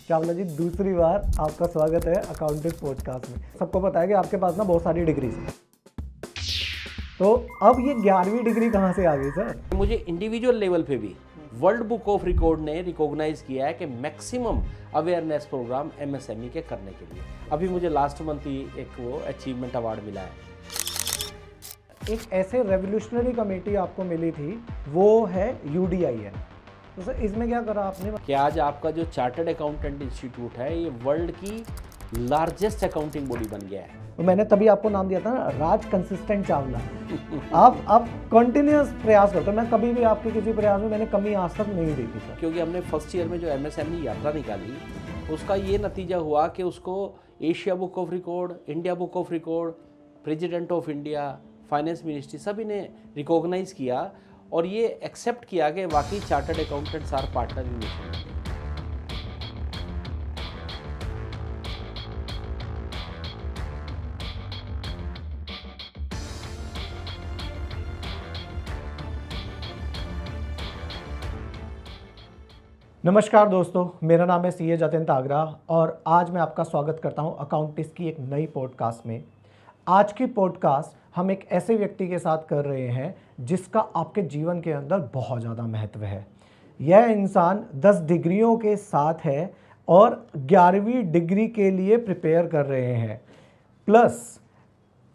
चावला जी, दूसरी बार आपका स्वागत है अकाउंटिंग पॉडकास्ट में। सबको पता है कि आपके पास ना बहुत सारी डिग्रीज हैं, तो अब ये 11वीं डिग्री कहाँ से आ गई सर? मुझे इंडिविजुअल लेवल पे भी वर्ल्ड बुक ऑफ रिकॉर्ड ने रिकॉग्नाइज किया है कि मैक्सिमम अवेयरनेस प्रोग्राम एमएसएमई के करने के लिए। अभी मुझे लास्ट मंथ ही एक वो अचीवमेंट अवार्ड मिला है। एक ऐसे रेवोल्यूशनरी कमेटी आपको मिली थी, वो है UDIN। तो सर इसमें क्या करा आपने? कि आज आपका जो चार्टर्ड अकाउंटेंट इंस्टीट्यूट है ये वर्ल्ड की लार्जेस्ट अकाउंटिंग बॉडी बन गया है। तो मैंने तभी आपको नाम दिया था ना, राज कंसिस्टेंट चावला। आप कंटिन्यूस प्रयास करते हो। मैं कभी भी आपके किसी प्रयास में मैंने कमी आज तक नहीं देखी सर। क्योंकि हमने फर्स्ट ईयर में जो एमएसएमई यात्रा निकाली उसका ये नतीजा हुआ कि उसको Asia book of record, India book of record, president of India, finance ministry सभी ने रिकॉग्नाइज किया और ये एक्सेप्ट किया कि वाकई chartered accountants are partner in mission. नमस्कार दोस्तों, मेरा नाम है CA जतिन आगरा और आज मैं आपका स्वागत करता हूं अकाउंटिस्ट की एक नई पॉडकास्ट में। आज की पॉडकास्ट हम एक ऐसे व्यक्ति के साथ कर रहे हैं जिसका आपके जीवन के अंदर बहुत ज़्यादा महत्व है। यह इंसान 10 डिग्रियों के साथ है और 11वीं डिग्री के लिए प्रिपेयर कर रहे हैं। प्लस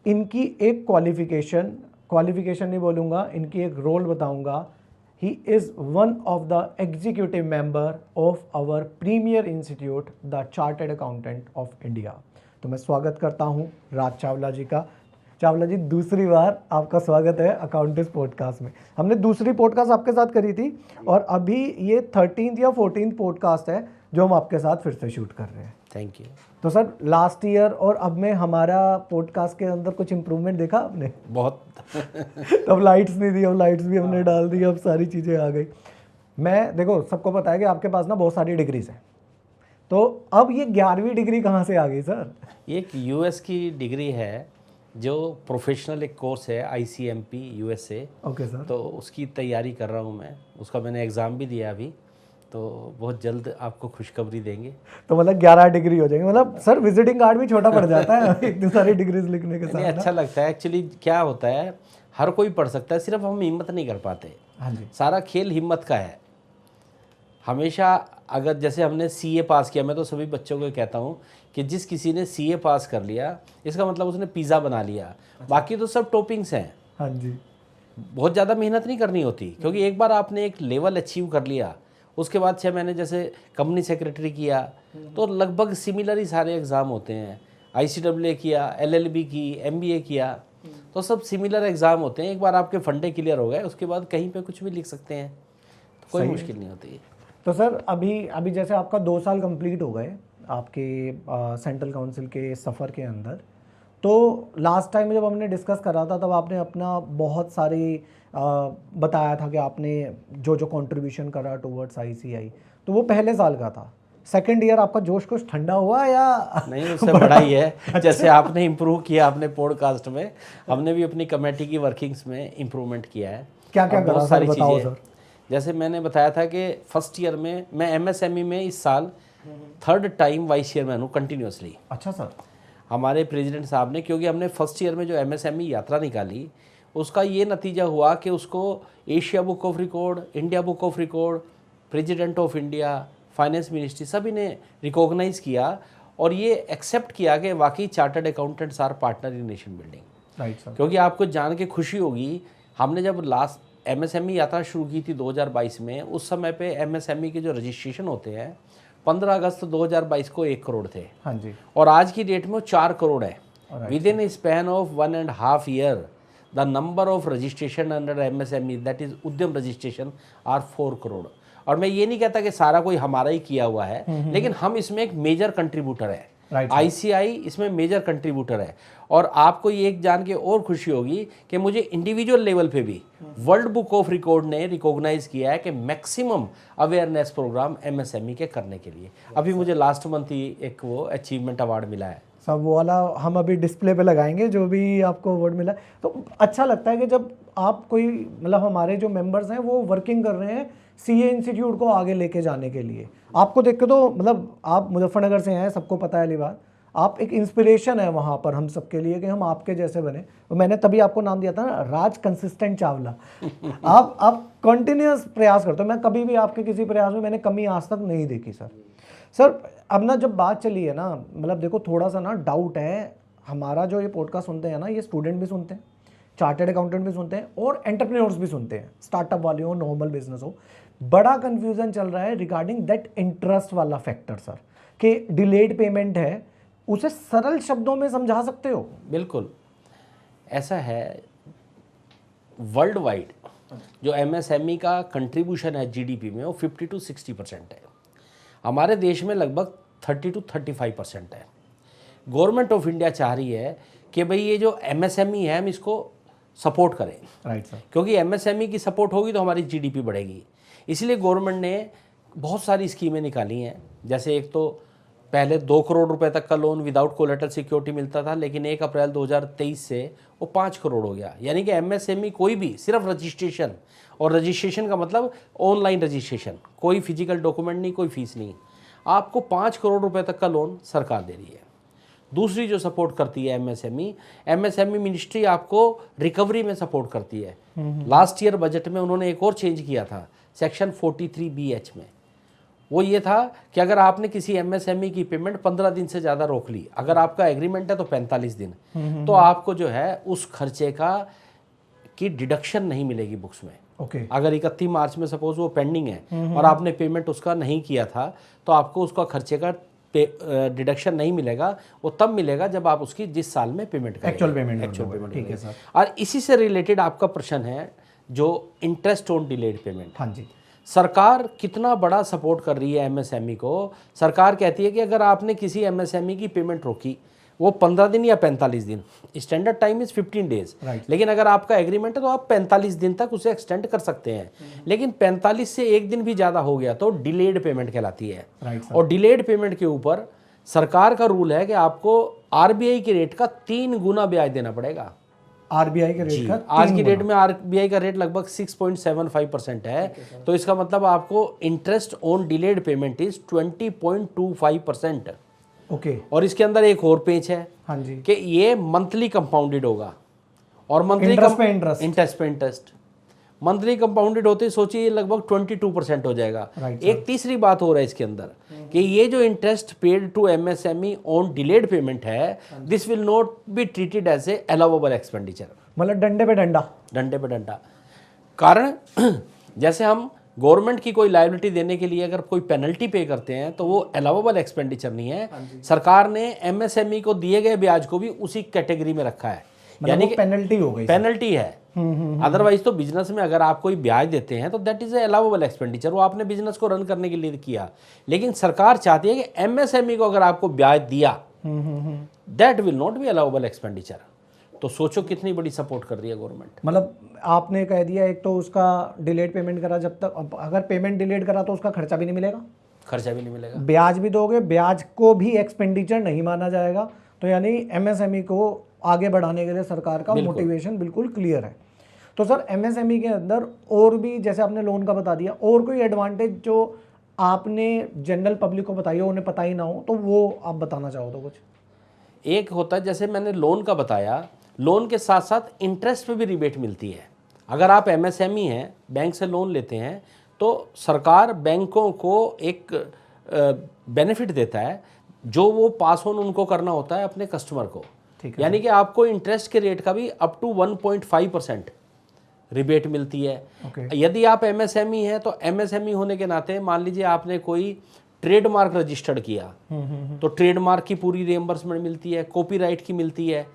इनकी एक क्वालिफिकेशन नहीं बोलूँगा, इनकी एक रोल बताऊँगा। He is one of the executive member of our premier institute, the Chartered Accountant of India। तो मैं स्वागत करता हूँ राज चावला जी का। चावला जी, दूसरी बार आपका स्वागत है अकाउंटिंग पॉडकास्ट में। हमने दूसरी पॉडकास्ट आपके साथ करी थी और अभी ये 13th या 14th पॉडकास्ट है जो हम आपके साथ फिर से शूट कर रहे हैं। Thank you. तो सर, लास्ट ईयर और अब में हमारा पॉडकास्ट के अंदर कुछ इम्प्रूवमेंट देखा आपने? बहुत। तब लाइट्स नहीं थी, अब लाइट्स भी हमने डाल दी, अब सारी चीज़ें आ गई। मैं देखो, सबको पता है कि आपके पास ना बहुत सारी डिग्रीज हैं, तो अब ये 11वीं डिग्री कहाँ से आ गई सर? एक US की डिग्री है जो प्रोफेशनल एक कोर्स है ICMP USA। Okay sir. तो उसकी तैयारी कर रहा हूँ मैं, उसका मैंने एग्ज़ाम भी दिया अभी, तो बहुत जल्द आपको खुशखबरी देंगे। तो मतलब 11 डिग्री हो जाएंगे। मतलब सर, विजिटिंग कार्ड भी छोटा पड़ जाता है इतनी सारी डिग्रीज लिखने के साथ। अच्छा लगता है एक्चुअली। क्या होता है, हर कोई पढ़ सकता है, सिर्फ हम हिम्मत नहीं कर पाते। हाँ जी। सारा खेल हिम्मत का है। हमेशा अगर जैसे हमने CA पास किया, मैं तो सभी बच्चों को कहता हूँ कि जिस किसी ने CA पास कर लिया इसका मतलब उसने पिज़्ज़ा बना लिया। बाकी तो सब टॉपिंग्स हैं। हाँ जी। बहुत ज़्यादा मेहनत नहीं करनी होती, क्योंकि एक बार आपने एक लेवल अचीव कर लिया, उसके बाद 6 महीने जैसे कंपनी सेक्रेटरी किया तो लगभग सिमिलर ही सारे एग्ज़ाम होते हैं। ICAA किया, LLB की, MBA किया, तो सब सिमिलर एग्ज़ाम होते हैं। एक बार आपके फंडे क्लियर हो गए उसके बाद कहीं पे कुछ भी लिख सकते हैं, तो कोई मुश्किल नहीं होती। तो सर, अभी जैसे आपका 2 साल कंप्लीट हो गए आपके सेंट्रल काउंसिल के सफ़र के अंदर, तो लास्ट टाइम जब हमने डिस्कस करा था तब आपने अपना बहुत सारी बताया था कि आपने जो कंट्रीब्यूशन करा टुवर्ड्स ICI, तो वो पहले साल का था। सेकंड ईयर आपका जोश कुछ ठंडा हुआ या नहीं? उससे बड़ा ही है। जैसे आपने इम्प्रूव किया अपने पॉडकास्ट में, हमने भी अपनी कमेटी की वर्किंग्स में इम्प्रूवमेंट किया है। क्या क्या करा? बहुत सारी बताओ चीज़ें। सर। जैसे मैंने बताया था कि फर्स्ट ईयर में मैं MSME में इस साल 3rd टाइम वाइस चेयरमैन हूँ कंटिन्यूसली। अच्छा सर। हमारे प्रेसिडेंट साहब ने, क्योंकि हमने फर्स्ट ईयर में जो MSME यात्रा निकाली उसका ये नतीजा हुआ कि उसको Asia book of record, India book of record, president of India, finance ministry सभी ने रिकॉग्नाइज किया और ये एक्सेप्ट किया कि वाकई chartered accountants are partner in nation building. Right sir. क्योंकि आपको जान के खुशी होगी, हमने जब लास्ट MSME यात्रा शुरू की थी 2022 में, उस समय पे MSME के जो रजिस्ट्रेशन होते हैं 15 अगस्त 2022 को 1 करोड़ थे। हाँ जी। और आज की डेट में वो 4 करोड़ है। With in span of 1.5 year the number of registration under MSME, that is उद्यम रजिस्ट्रेशन, आर 4 करोड़। और मैं ये नहीं कहता कि सारा कोई हमारा ही किया हुआ है, लेकिन हम इसमें एक मेजर कंट्रीब्यूटर है। ICI इसमें मेजर कंट्रीब्यूटर है। और आपको ये एक जान के और खुशी होगी कि मुझे इंडिविजुअल लेवल पे भी वर्ल्ड बुक ऑफ रिकॉर्ड ने रिकॉग्नाइज किया है कि मैक्सिमम अवेयरनेस प्रोग्राम MSME के करने के लिए। अभी मुझे लास्ट मंथ ही एक वो अचीवमेंट अवार्ड मिला है। सब वो वाला हम अभी डिस्प्ले पे लगाएंगे जो भी आपको अवार्ड मिला। तो अच्छा लगता है कि जब आप कोई मतलब हमारे जो मेंबर्स हैं वो वर्किंग कर रहे हैं सीए इंस्टीट्यूट को आगे लेके जाने के लिए। आपको देख के तो मतलब आप मुजफ्फरनगर से हैं, सबको पता है वाली बात, आप एक इंस्पिरेशन है वहाँ पर हम सबके लिए कि हम आपके जैसे बने। तो मैंने तभी आपको नाम दिया था ना, राज कंसिस्टेंट चावला। आप कंटिन्यूस प्रयास करते हो, मैं कभी भी आपके किसी प्रयास में मैंने कमी आज तक नहीं देखी सर। सर अब ना जब बात चली है ना, मतलब देखो थोड़ा सा ना डाउट है, हमारा जो ये पॉडकास्ट सुनते हैं ना, ये स्टूडेंट भी सुनते हैं, चार्टर्ड अकाउंटेंट भी सुनते हैं और एंटरप्रेन्योर्स भी सुनते हैं, स्टार्टअप वाले हो, नॉर्मल बिजनेस हो। बड़ा कंफ्यूजन चल रहा है रिगार्डिंग दैट इंटरेस्ट वाला फैक्टर सर, कि डिलेड पेमेंट है, उसे सरल शब्दों में समझा सकते हो? बिल्कुल ऐसा है, वर्ल्ड वाइड जो एमएसएमई का कंट्रीब्यूशन है जीडीपी में वो 50 to 60% है। हमारे देश में लगभग 30 to 35% है। गवर्नमेंट ऑफ इंडिया चाह रही है कि भाई ये जो एमएसएमई है हम इसको सपोर्ट करें, राइट सर, क्योंकि एमएसएमई की सपोर्ट होगी तो हमारी जीडीपी बढ़ेगी। इसलिए गवर्नमेंट ने बहुत सारी स्कीमें निकाली हैं। जैसे एक तो पहले 2 करोड़ रुपए तक का लोन विदाउट कोलेटरल सिक्योरिटी मिलता था, लेकिन 1 अप्रैल 2023 से वो 5 करोड़ हो गया। यानी कि एमएसएमई कोई भी सिर्फ रजिस्ट्रेशन, और रजिस्ट्रेशन का मतलब ऑनलाइन रजिस्ट्रेशन, कोई फिजिकल डॉक्यूमेंट नहीं, कोई फीस नहीं, आपको 5 करोड़ रुपए तक का लोन सरकार दे रही है। दूसरी जो सपोर्ट करती है एमएसएमई मिनिस्ट्री आपको रिकवरी में सपोर्ट करती है। लास्ट ईयर बजट में उन्होंने एक और चेंज किया था सेक्शन 43BH में। वो ये था कि अगर आपने किसी एमएसएमई की पेमेंट 15 दिन से ज़्यादा रोक ली, अगर आपका एग्रीमेंट है तो 45 दिन, तो आपको जो है उस खर्चे की डिडक्शन नहीं मिलेगी बुक्स में। ओके। अगर 31 मार्च में सपोज वो पेंडिंग है और आपने पेमेंट उसका नहीं किया था, तो आपको उसका खर्चे का डिडक्शन नहीं मिलेगा। वो तब मिलेगा जब आप उसकी जिस साल में पेमेंट करेंगे, एक्चुअल पेमेंट। ठीक है सर। और इसी से रिलेटेड आपका प्रश्न है जो इंटरेस्ट ऑन डिलेड पेमेंट। हाँ जी। सरकार कितना बड़ा सपोर्ट कर रही है एमएसएमई को। सरकार कहती है कि अगर आपने किसी एमएसएमई की पेमेंट रोकी, वो 15 दिन या 45 दिन, स्टैंडर्ड टाइम इज 15 डेज, लेकिन अगर आपका एग्रीमेंट है तो आप 45 दिन तक उसे एक्सटेंड कर सकते हैं। लेकिन 45 से एक दिन भी ज़्यादा हो गया तो डिलेड पेमेंट कहलाती है। और डिलेड पेमेंट के ऊपर सरकार का रूल है कि आपको आरबीआई के रेट का 3 गुना ब्याज देना पड़ेगा। आरबीआई के रेट का आज की डेट में आरबीआई का रेट लगभग 6.75% है, तो इसका मतलब आपको interest on delayed payment is 20.25%। Okay. और इसके अंदर एक और पेच है, हाँ जी, कि ये मंथली कंपाउंडेड होगा, और मंथली इंटरेस्ट पे इंटरेस्ट मंथली कंपाउंडेड होते सोचिए लगभग 22% हो जाएगा। एक तीसरी बात हो रहा है इसके अंदर कि ये जो interest paid to MSME on delayed payment है, this will not be treated as a allowable expenditure. मतलब डंडे पे डंडा, डंडे पे डंडा। कारण जैसे हम गवर्नमेंट की कोई लायबिलिटी देने के लिए अगर कोई पेनल्टी पे करते हैं तो वो अलाउएबल एक्सपेंडिचर नहीं है। सरकार ने एमएसएमई को दिए गए ब्याज को भी उसी कैटेगरी में रखा है, यानी कि पेनल्टी हो गई, पेनल्टी है। अदरवाइज तो बिजनेस में अगर आप कोई ब्याज देते हैं तो that is a allowable expenditure, वो आपने बिजनेस को रन करने के लिए किया। लेकिन सरकार चाहती है कि एमएसएमई को अगर आपको ब्याज दिया, that will not B allowable expenditure. तो सोचो कितनी बड़ी सपोर्ट कर रही है गवर्नमेंट। मतलब आपने कह दिया एक तो उसका डिलेड पेमेंट करा, जब तक अगर पेमेंट डिलेड करा तो उसका खर्चा भी नहीं मिलेगा, खर्चा भी नहीं मिलेगा, ब्याज भी दोगे, ब्याज को भी एक्सपेंडिचर नहीं माना जाएगा। तो यानी एमएसएमई को आगे बढ़ाने के लिए सरकार का मोटिवेशन बिल्कुल क्लियर है। तो सर एमएसएमई के अंदर और भी, जैसे आपने लोन का बता दिया, और कोई एडवांटेज जो आपने जनरल पब्लिक को बताई हो, उन्हें पता ही ना हो, तो वो आप बताना चाहो तो कुछ? एक होता है जैसे मैंने लोन का बताया, लोन के साथ साथ इंटरेस्ट पे भी रिबेट मिलती है। अगर आप एमएसएमई हैं, बैंक से लोन लेते हैं, तो सरकार बैंकों को एक बेनिफिट देता है जो वो पास ऑन उनको करना होता है अपने कस्टमर को। यानी कि आपको इंटरेस्ट के रेट का भी अप टू 1.5% रिबेट मिलती है। यदि आप एमएसएमई हैं तो एमएसएमई होने के नाते मान लीजिए आपने कोई ट्रेडमार्क रजिस्टर्ड किया, तो ट्रेडमार्क की पूरी रिएम्बर्समेंट मिलती है, कॉपीराइट की मिलती है,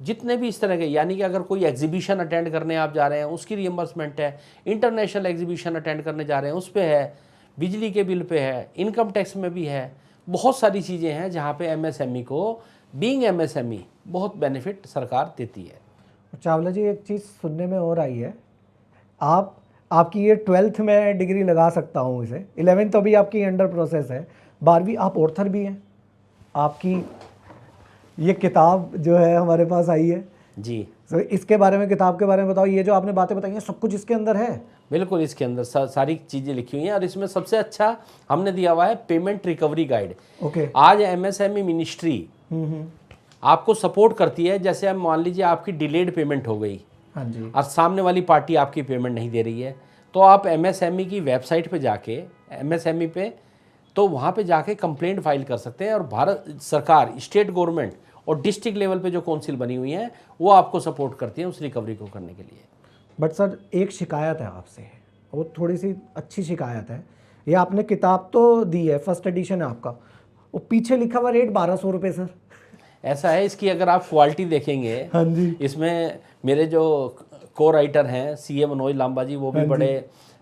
जितने भी इस तरह के, यानी कि अगर कोई एग्जीबिशन अटेंड करने आप जा रहे हैं उसकी रिएम्बर्समेंट है, इंटरनेशनल एग्जीबिशन अटेंड करने जा रहे हैं उस पे है, बिजली के बिल पे है, इनकम टैक्स में भी है, बहुत सारी चीज़ें हैं जहाँ पे एमएसएमई को बीइंग एमएसएमई बहुत बेनिफिट सरकार देती है। चावला जी एक चीज़ सुनने में और आई है, आपकी ये 12th में डिग्री लगा सकता हूँ इसे, 11th तो भी आपकी अंडर प्रोसेस है, 12वीं आप ऑर्थर भी हैं, आपकी ये किताब जो है हमारे पास आई है जी। तो इसके बारे में, किताब के बारे में बताओ। ये जो आपने बातें बताई हैं सब कुछ इसके अंदर है? बिल्कुल, इसके अंदर सारी चीज़ें लिखी हुई हैं और इसमें सबसे अच्छा हमने दिया हुआ है पेमेंट रिकवरी गाइड। ओके। आज एमएसएमई मिनिस्ट्री आपको सपोर्ट करती है। जैसे अब मान लीजिए आपकी डिलेड पेमेंट हो गई, हाँ जी, और सामने वाली पार्टी आपकी पेमेंट नहीं दे रही है, तो आप एमएसएमई की वेबसाइट पे जाके एमएसएमई पे तो वहाँ पे जाके कंप्लेंट फाइल कर सकते हैं और भारत सरकार, स्टेट गवर्नमेंट और डिस्ट्रिक्ट लेवल पे जो काउंसिल बनी हुई हैं वो आपको सपोर्ट करती हैं उस रिकवरी को करने के लिए। बट सर एक शिकायत है आपसे, वो थोड़ी सी अच्छी शिकायत है। ये आपने किताब तो दी है, फर्स्ट एडिशन है आपका, वो पीछे लिखा हुआ रेट 1200 रुपये सर। ऐसा है, इसकी अगर आप क्वालिटी देखेंगे, हाँ जी, इसमें मेरे जो को राइटर हैं सीए मनोज लांबा जी, वो भी बड़े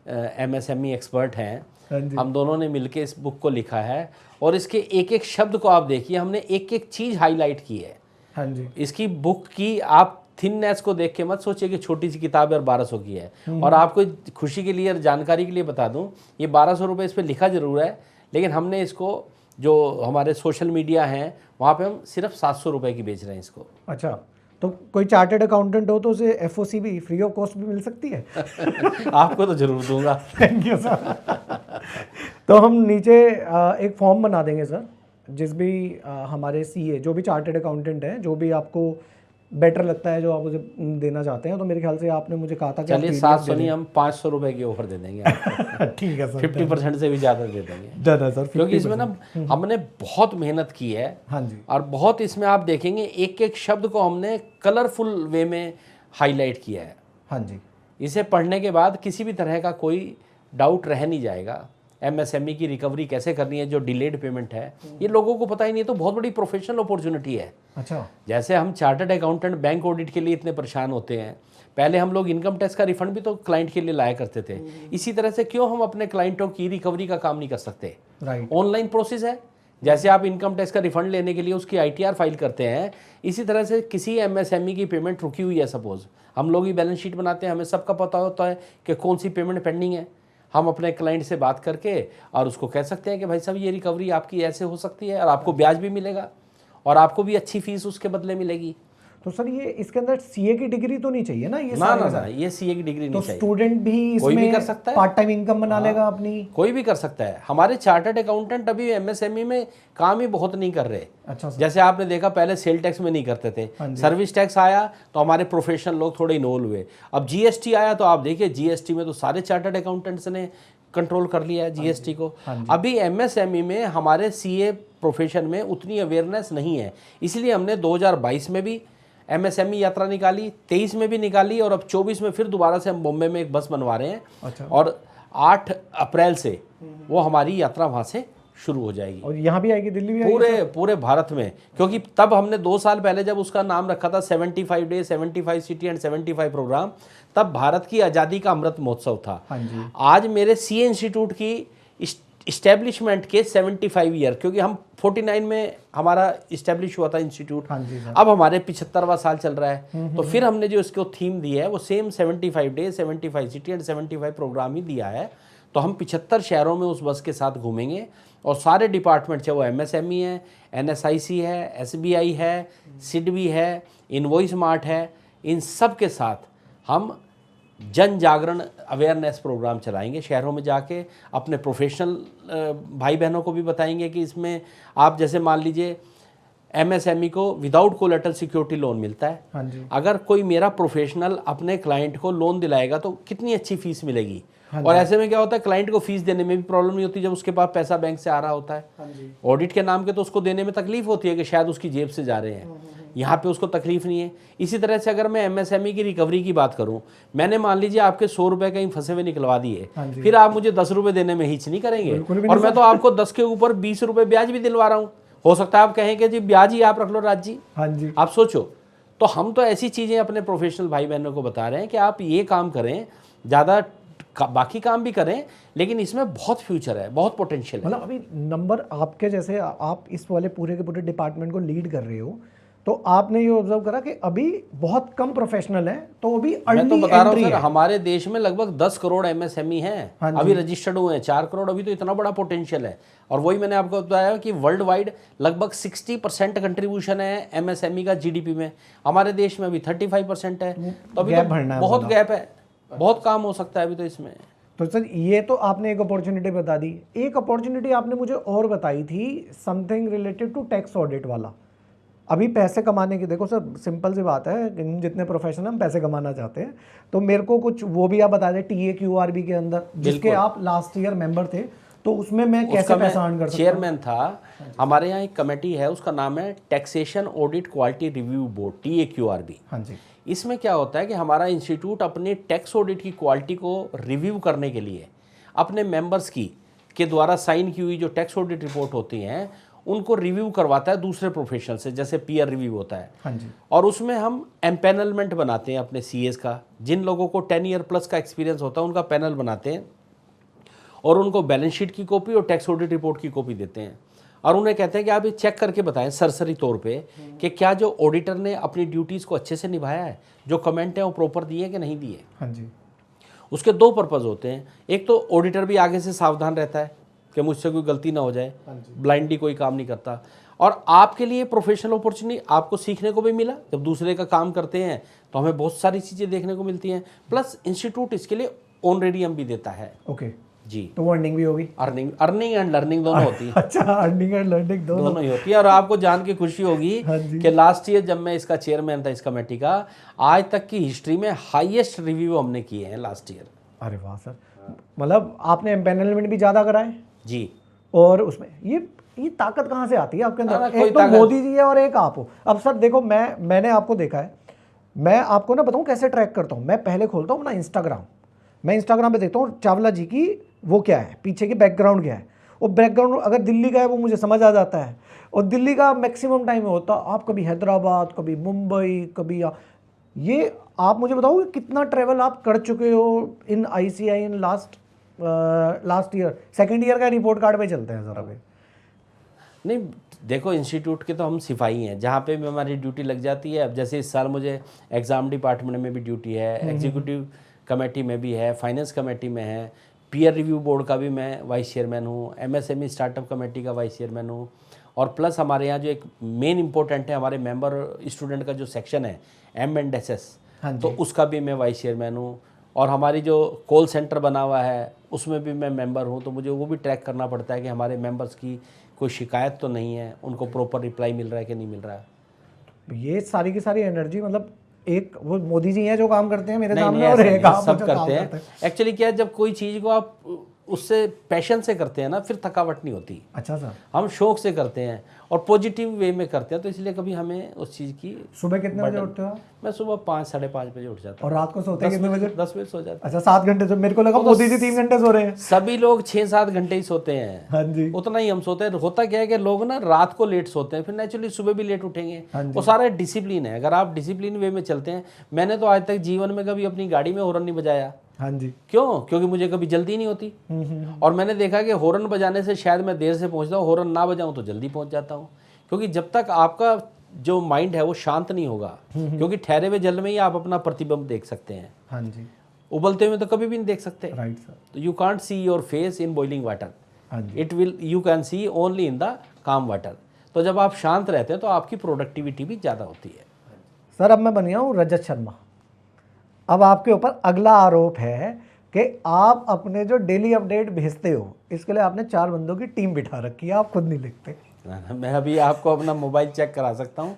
एमएसएमई एक्सपर्ट हैं। हाँ जी, हम दोनों ने मिलके इस बुक को लिखा है और इसके एक एक शब्द को आप देखिए, हमने एक एक चीज़ हाईलाइट की है। हाँ जी, इसकी बुक की आप थिननेस को देख के मत सोचिए कि छोटी सी किताब है और 1200 की है। और आपको खुशी के लिए और जानकारी के लिए बता दूं, ये 1200 रुपये इस पर लिखा जरूर है, लेकिन हमने इसको जो हमारे सोशल मीडिया हैं वहाँ पे हम सिर्फ 700 रुपये की बेच रहे हैं इसको। अच्छा, तो कोई चार्टर्ड अकाउंटेंट हो तो उसे एफओसी भी फ्री ऑफ कॉस्ट भी मिल सकती है? आपको तो जरूर दूंगा। Thank you sir. तो हम नीचे एक फॉर्म बना देंगे सर, जिस भी हमारे सीए जो भी चार्टर्ड अकाउंटेंट हैं, जो भी आपको बेटर लगता है, जो आप मुझे देना चाहते हैं, तो मेरे ख्याल से आपने मुझे कहा था कि चलिए 700 नहीं, हम 500 रुपये की ऑफर दे देंगे आपको। ठीक है सर, 50% से भी ज़्यादा दे देंगे। डन है सर, क्योंकि इसमें ना हमने बहुत मेहनत की है। हाँ जी, और बहुत इसमें आप देखेंगे एक एक शब्द को हमने कलरफुल वे में हाईलाइट किया है। हाँ जी, इसे पढ़ने के बाद किसी भी तरह का कोई डाउट रह नहीं जाएगा। एमएसएमई की रिकवरी कैसे करनी है, जो डिलेड पेमेंट है, ये लोगों को पता ही नहीं है, तो बहुत बड़ी प्रोफेशनल अपॉर्चुनिटी है। अच्छा, जैसे हम चार्टर्ड अकाउंटेंट बैंक ऑडिट के लिए इतने परेशान होते हैं, पहले हम लोग इनकम टैक्स का रिफंड भी तो क्लाइंट के लिए लाया करते थे। इसी तरह से क्यों हम अपने क्लाइंटों की रिकवरी का काम नहीं कर सकते? राइट, ऑनलाइन प्रोसेस है। जैसे आप इनकम टैक्स का रिफंड लेने के लिए उसकी आईटीआर फाइल करते हैं, इसी तरह से किसी एमएसएमई की पेमेंट रुकी हुई है, सपोज हम लोग ही बैलेंस शीट बनाते हैं, हमें सबका पता होता है कि कौन सी पेमेंट पेंडिंग है। हम अपने क्लाइंट से बात करके और उसको कह सकते हैं कि भाई साहब ये रिकवरी आपकी ऐसे हो सकती है और आपको ब्याज भी मिलेगा और आपको भी अच्छी फीस उसके बदले मिलेगी। तो सर ये इसके अंदर सीए की डिग्री तो नहीं चाहिए ना? ये ना ना ना, ये सीए की डिग्री तो नहीं चाहिए। स्टूडेंट भी कोई भी इसमें कर सकता है, पार्ट टाइम इनकम बना लेगा अपनी? कोई भी कर सकता है। हमारे चार्टर्ड अकाउंटेंट अभी एमएसएमई में काम ही बहुत नहीं कर रहे। अच्छा सर, जैसे आपने देखा पहले सेल टैक्स में नहीं करते थे, सर्विस टैक्स आया तो हमारे प्रोफेशनल लोग थोड़े इन्वॉल्व हुए। अब जीएसटी आया तो आप देखिए जीएसटी में तो सारे चार्टर्ड अकाउंटेंट्स ने कंट्रोल कर लिया है जीएसटी को। अभी एमएसएमई में हमारे सीए प्रोफेशन में उतनी अवेयरनेस नहीं है, इसलिए हमने 2022 में भी एमएसएमई यात्रा निकाली, 23 में भी निकाली और अब 24 में फिर दोबारा से हम बॉम्बे में एक बस बनवा रहे हैं। अच्छा, और 8 अप्रैल से वो हमारी यात्रा वहाँ से शुरू हो जाएगी। और यहाँ भी आएगी, दिल्ली भी आएगी? पूरे भारत में, क्योंकि तब हमने 2 साल पहले जब उसका नाम रखा था 75 डे 75 सिटी एंड 75 प्रोग्राम, तब भारत की आज़ादी का अमृत महोत्सव था। हाँ जी, आज आज मेरे सीए इंस्टीट्यूट की इस्टेब्लिशमेंट के 75 ईयर, क्योंकि हम 49 में हमारा इस्टेब्लिश हुआ था इंस्टीट्यूट। हाँ जी सर, अब हमारे 75वां साल चल रहा है, तो फिर हमने जो इसको थीम दी है वो same 75 day 75 city and 75 programme ही दिया है। तो हम 75 शहरों में उस बस के साथ घूमेंगे और सारे डिपार्टमेंट, चाहे वो एमएसएमई है, एनएसआईसी है, एसबीआई है, सिडबी है, इनवॉइस मार्ट है, इन सब के साथ हम जन जागरण अवेयरनेस प्रोग्राम चलाएंगे। शहरों में जाके अपने प्रोफेशनल भाई बहनों को भी बताएंगे कि इसमें आप जैसे मान लीजिए एमएसएमई को विदाउट कोलेटरल सिक्योरिटी लोन मिलता है। हाँ जी, अगर कोई मेरा प्रोफेशनल अपने क्लाइंट को लोन दिलाएगा तो कितनी अच्छी फीस मिलेगी। और ऐसे में क्या होता है, क्लाइंट को फीस देने में भी प्रॉब्लम नहीं होती जब उसके पास पैसा बैंक से आ रहा होता है। ऑडिट के नाम के तो उसको देने में तकलीफ होती है कि शायद उसकी जेब से जा रहे हैं, यहाँ पे उसको तकलीफ नहीं है। इसी तरह से अगर मैं एमएसएमई की रिकवरी की बात करूँ, मैंने मान लीजिए आपके 100 रुपये कहीं फंसे हुए निकलवा दिए, फिर आप मुझे 10 रुपये देने में हिच नहीं करेंगे, और मैं तो आपको 10 के ऊपर 20 रुपये ब्याज भी दिलवा रहा हूँ। हो सकता है आप कहें कि जी ब्याज ही आप रख लो राज जी। हाँ जी, आप सोचो। तो हम तो ऐसी चीज़ें अपने प्रोफेशनल भाई बहनों को बता रहे हैं कि आप ये काम करें, ज़्यादा बाकी काम भी करें, लेकिन इसमें बहुत फ्यूचर है, बहुत पोटेंशियल है। मतलब अभी नंबर आपके जैसे, आप इस वाले पूरे के पूरे डिपार्टमेंट को लीड कर रहे हो, तो आपने ये ऑब्जर्व करा कि अभी बहुत कम प्रोफेशनल हैं, तो अभी मैं तो अर्ली बता रहा हूँ एंट्री सर, है। हमारे देश में लगभग 10 करोड़ एमएसएमई हैं, हाँ जी। अभी रजिस्टर्ड हुए हैं 4 करोड़, अभी तो इतना बड़ा पोटेंशियल है। और वही मैंने आपको बताया कि वर्ल्ड वाइड लगभग 60% कंट्रीब्यूशन है एमएसएमई का जीडीपी में, हमारे देश में अभी 35% है। तो अभी गैप तो भरना है बहुत वाला। गैप है, बहुत काम हो सकता है अभी तो इसमें। तो सर ये तो आपने एक अपॉर्चुनिटी बता दी। एक अपॉर्चुनिटी आपने मुझे और बताई थी, something related to tax audit वाला। अभी पैसे कमाने की, देखो सर सिंपल सी बात है, हम जितने प्रोफेशनल हम पैसे कमाना चाहते हैं, तो मेरे को कुछ वो भी आप बता दें TAQRB के अंदर, जिसके आप लास्ट ईयर मेंबर थे, तो उसमें मैं कैसे पैसा अर्न कर सकता हूँ? चेयरमैन था, हमारे यहाँ एक कमेटी है, उसका नाम है taxation audit quality review board, TAQRB। हाँ जी। इसमें क्या होता है कि हमारा इंस्टीट्यूट अपने टैक्स ऑडिट की क्वालिटी को रिव्यू करने के लिए अपने मेंबर्स की के द्वारा साइन की हुई जो टैक्स ऑडिट रिपोर्ट होती हैं उनको रिव्यू करवाता है दूसरे प्रोफेशनल से, जैसे पीयर रिव्यू होता है। हाँ जी। और उसमें हम एम्पैनलमेंट बनाते हैं अपने सीएस का, जिन लोगों को 10 ईयर प्लस का एक्सपीरियंस होता है उनका पैनल बनाते हैं और उनको बैलेंस शीट की कॉपी और टैक्स ऑडिट रिपोर्ट की कॉपी देते हैं और उन्हें कहते हैं कि आप ये चेक करके बताएं सरसरी तौर पे कि क्या जो ऑडिटर ने अपनी ड्यूटीज़ को अच्छे से निभाया है, जो कमेंट है वो प्रॉपर दिए कि नहीं दिए। हाँ जी। उसके दो पर्पज़ होते हैं, एक तो ऑडिटर भी आगे से सावधान रहता है कि मुझसे कोई गलती ना हो जाए, ब्लाइंडली कोई काम नहीं करता, और आपके लिए प्रोफेशनल अपॉर्चुनिटी, आपको सीखने को भी मिला। जब दूसरे का काम करते हैं तो हमें बहुत सारी चीज़ें देखने को मिलती हैं, प्लस इंस्टीट्यूट इसके लिए ऑनरेडियम भी देता है। ओके जी, तो वो अर्निंग भी होगी। अर्निंग एंड लर्निंग दोनों होती है। अच्छा, अर्निंग एंड लर्निंग दोनों ही होती है। और आपको जान के खुशी होगी हाँ जी। कि लास्ट ईयर जब मैं इसका चेयरमैन था इस कमेटी का, आज तक की हिस्ट्री में हाईएस्ट रिव्यू हमने किए हैं लास्ट ईयर। अरे वाह सर, मतलब आपने एम्पैनलमेंट भी ज़्यादा कराए जी। और उसमें ये ताकत कहाँ से आती है आपके अंदर? कोई एक तो मोदी जी है और एक आप हो। अब सर देखो, मैंने आपको देखा है, मैं आपको ना बताऊँ कैसे ट्रैक करता हूँ। मैं पहले खोलता हूँ अपना इंस्टाग्राम, मैं इंस्टाग्राम पे देखता हूँ चावला जी की वो क्या है, पीछे की बैकग्राउंड क्या है। और बैकग्राउंड अगर दिल्ली का है वो मुझे समझ आ जाता है, और दिल्ली का मैक्सिमम टाइम होता, आप कभी हैदराबाद, कभी मुंबई, कभी ये आप मुझे बताओ कितना ट्रैवल आप कर चुके हो इन ICI in last year, second year का रिपोर्ट कार्ड पे चलते हैं ज़रा पे। नहीं देखो, इंस्टीट्यूट के तो हम सिपाही हैं, जहाँ पे भी हमारी ड्यूटी लग जाती है। अब जैसे इस साल मुझे एग्ज़ाम डिपार्टमेंट में भी ड्यूटी है, एग्जीक्यूटिव कमेटी में भी है, फाइनेंस कमेटी में है, पीयर रिव्यू बोर्ड का भी मैं वाइस चेयरमैन हूँ, MSME स्टार्टअप कमेटी का वाइस चेयरमैन हूँ, और प्लस हमारे यहाँ जो एक मेन इंपॉर्टेंट है हमारे मेंबर स्टूडेंट का जो सेक्शन है M&SS, तो उसका भी मैं वाइस चेयरमैन हूँ। और हमारी जो कॉल सेंटर बना हुआ है उसमें भी मैं मेंबर हूँ, तो मुझे वो भी ट्रैक करना पड़ता है कि हमारे मेंबर्स की कोई शिकायत तो नहीं है, उनको प्रॉपर रिप्लाई मिल रहा है कि नहीं मिल रहा है। ये सारी की सारी एनर्जी, मतलब एक वो मोदी जी हैं जो काम करते हैं मेरे नहीं, सामने, नहीं, और ऐसा एक नहीं, आप सब जो करते काम हैं। एक्चुअली क्या है, जब कोई चीज़ को आप उससे पैशन से करते हैं ना, फिर थकावट नहीं होती। अच्छा सर, हम शौक से करते हैं और पॉजिटिव वे में करते हैं, तो इसलिए कभी हमें उस चीज़ की। सुबह कितने बजे उठते हो आप? मैं सुबह 5 साढ़े 5 बजे उठ जाता हूँ। और रात को सोते हैं कितने बजे? 10 बजे सो जाता अच्छा, 7 घंटे। तो मेरे को लगा मोदी जी 3 घंटे सो रहे हैं। सभी लोग 6-7 घंटे ही सोते हैं। हाँ जी। उतना ही हम सोते हैं। होता क्या है कि लोग ना रात को लेट सोते हैं, फिर नेचुरली सुबह भी लेट उठेंगे। वो सारा डिसिप्लिन है। अगर आप डिसिप्लिन वे में चलते हैं, मैंने तो आज तक जीवन में कभी अपनी गाड़ी में हॉर्न नहीं बजाया। हाँ जी। क्यों? क्योंकि मुझे कभी जल्दी नहीं होती। और मैंने देखा कि हॉर्न बजाने से शायद मैं देर से पहुंचता हूँ, हॉर्न ना बजाऊं तो जल्दी पहुंच जाता हूँ। क्योंकि जब तक आपका जो माइंड है वो शांत नहीं होगा, क्योंकि ठहरे हुए जल में ही आप अपना प्रतिबिंब देख सकते हैं। हाँ जी। उबलते हुए तो कभी भी नहीं देख सकते। Right sir. तो you can't see your face in boiling water, हाँ जी। It will you can see only in the calm water. तो जब आप शांत रहते हैं तो आपकी प्रोडक्टिविटी भी ज़्यादा होती है। सर अब मैं बन गया हूँ रजत शर्मा। अब आपके ऊपर अगला आरोप है कि आप अपने जो डेली अपडेट भेजते हो, इसके लिए आपने 4 बंदों की टीम बिठा रखी है, आप खुद नहीं लिखते। मैं अभी आपको अपना मोबाइल चेक करा सकता हूँ